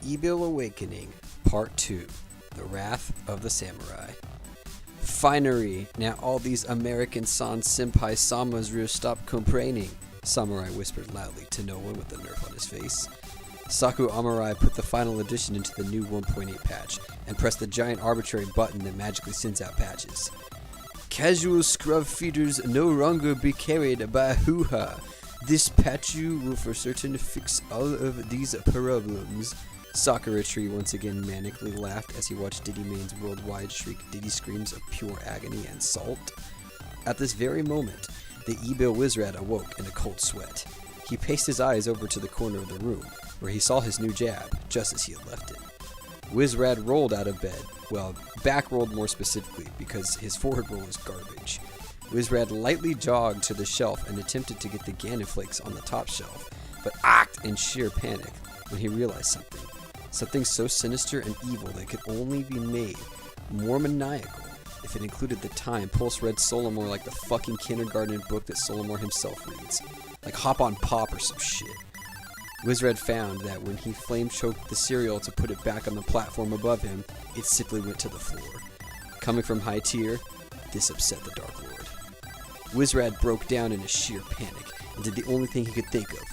Ebil Awakening, Part 2, The Wrath of the Samurai. Finally, now all these American san senpai samas will stop complaining, Samurai whispered loudly to no one with a nerf on his face. Saku Amarai put the final addition into the new 1.8 patch and pressed the giant arbitrary button that magically sends out patches. Casual scrub feeders no longer be carried by a hoo-ha. This patch will for certain fix all of these problems. Sakura Tree once again manically laughed as he watched Diddy Main's worldwide shriek Diddy screams of pure agony and salt. At this very moment, the Ebil Wizard awoke in a cold sweat. He paced his eyes over to the corner of the room, where he saw his new jab, just as he had left it. Wizrad rolled out of bed, well, back rolled more specifically, because his forward roll is garbage. Wizrad lightly jogged to the shelf and attempted to get the Ganon Flakes on the top shelf, but acted in sheer panic when he realized something. Something so sinister and evil that could only be made more maniacal if it included the time Pulse read Solomore like the fucking kindergarten book that Solomore himself reads. Like Hop on Pop or some shit. Wizred found that when he flame-choked the cereal to put it back on the platform above him, it simply went to the floor. Coming from high tier, this upset the Dark Lord. Wizrad broke down in a sheer panic and did the only thing he could think of.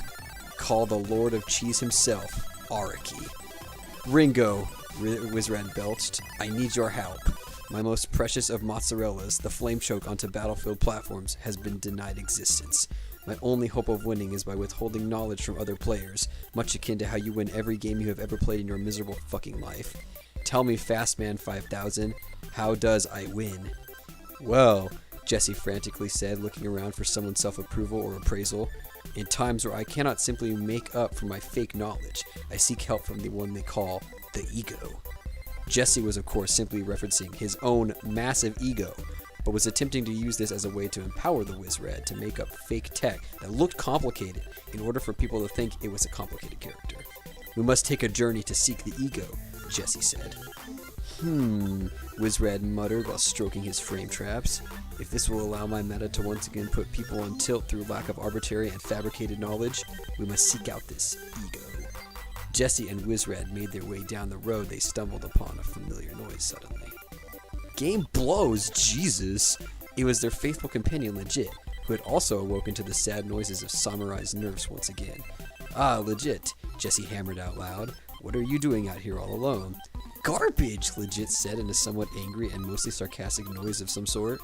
Call the Lord of Cheese himself, Araki. Ringo, Wizrad belched, I need your help. My most precious of mozzarellas, the flame choke onto battlefield platforms, has been denied existence. My only hope of winning is by withholding knowledge from other players, much akin to how you win every game you have ever played in your miserable fucking life. Tell me, Fastman 5000, how does I win? Well, Jesse frantically said, looking around for someone's self-approval or appraisal. In times where I cannot simply make up for my fake knowledge, I seek help from the one they call the ego. Jesse was of course simply referencing his own massive ego, but was attempting to use this as a way to empower the Wizred to make up fake tech that looked complicated in order for people to think it was a complicated character. We must take a journey to seek the ego, Jesse said. Wizred muttered while stroking his frame traps. If this will allow my meta to once again put people on tilt through lack of arbitrary and fabricated knowledge, we must seek out this ego. Jesse and Wizred made their way down the road. They stumbled upon a familiar noise suddenly. Game blows, Jesus! It was their faithful companion Legit, who had also awoken to the sad noises of Samurai's nerfs once again. Ah, Legit, Jesse hammered out loud. What are you doing out here all alone? Garbage, Legit said in a somewhat angry and mostly sarcastic noise of some sort.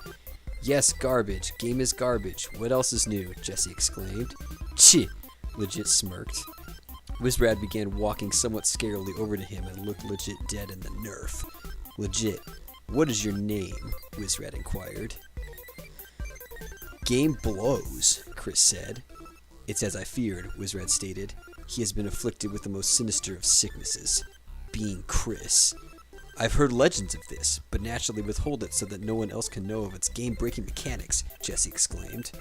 Yes, garbage. Game is garbage. What else is new? Jesse exclaimed. Chih! Legit smirked. Wizrad began walking somewhat scarily over to him and looked Legit dead in the nerf. Legit, what is your name? Wizrad inquired. Game blows, Chris said. It's as I feared, Wizrad stated. He has been afflicted with the most sinister of sicknesses, being Chris. I've heard legends of this, but naturally withhold it so that no one else can know of its game-breaking mechanics, Jesse exclaimed.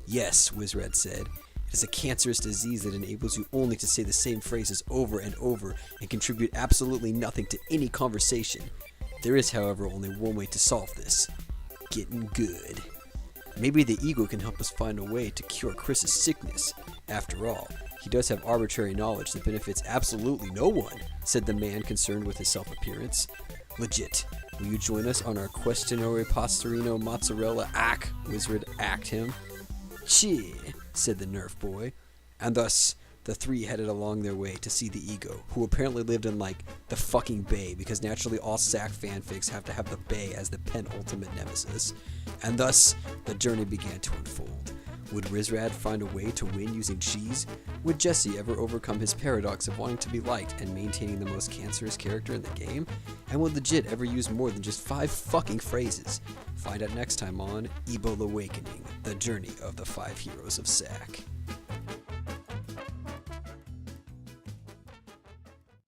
Yes, Wizrad said. It is a cancerous disease that enables you only to say the same phrases over and over and contribute absolutely nothing to any conversation. There is, however, only one way to solve this. Getting good. Maybe the ego can help us find a way to cure Chris's sickness. After all, he does have arbitrary knowledge that benefits absolutely no one, said the man concerned with his self-appearance. Legit. Will you join us on our questionary pastorino mozzarella ack? Wizard acked him. Chee, said the nerf boy. And thus, the three headed along their way to see the ego, who apparently lived in, like, the fucking Bay, because naturally all SAC fanfics have to have the Bay as the penultimate nemesis. And thus, the journey began to unfold. Would Wizrad find a way to win using cheese? Would Jesse ever overcome his paradox of wanting to be liked and maintaining the most cancerous character in the game? And would Legit ever use more than just 5 fucking phrases? Find out next time on Ebil Awakening, the journey of the 5 heroes of SAC.